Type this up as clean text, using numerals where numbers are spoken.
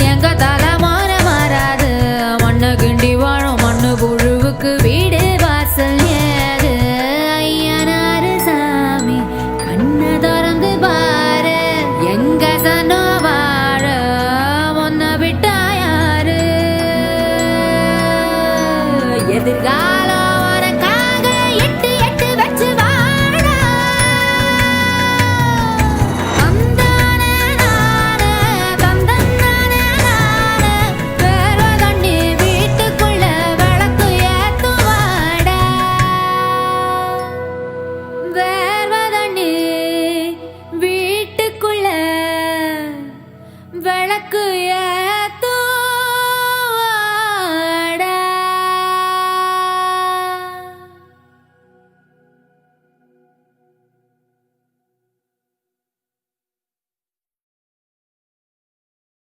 எங்க தலைமுறை மாறாது. மண்ணு கிண்டி வாழும் மண்ணு புழுவுக்கு வீடு வாசல் ஏது. ஐயனாரு சாமி கண்ணை திறந்து பாரு, எங்க சனோ வாழ ஒன்ன விட்டா யாரு? எதிர்காலம் உனக்காக எட்டு எட்டு வச்சு வாழ. தந்தானே நானே, தந்தந்தானே நானே, வேர்வை தண்ணி வீட்டுக்குள்ள விளக்கு ஏத்துவாடா. வேர்வை தண்ணி வீட்டுக்குள்ள விளக்கு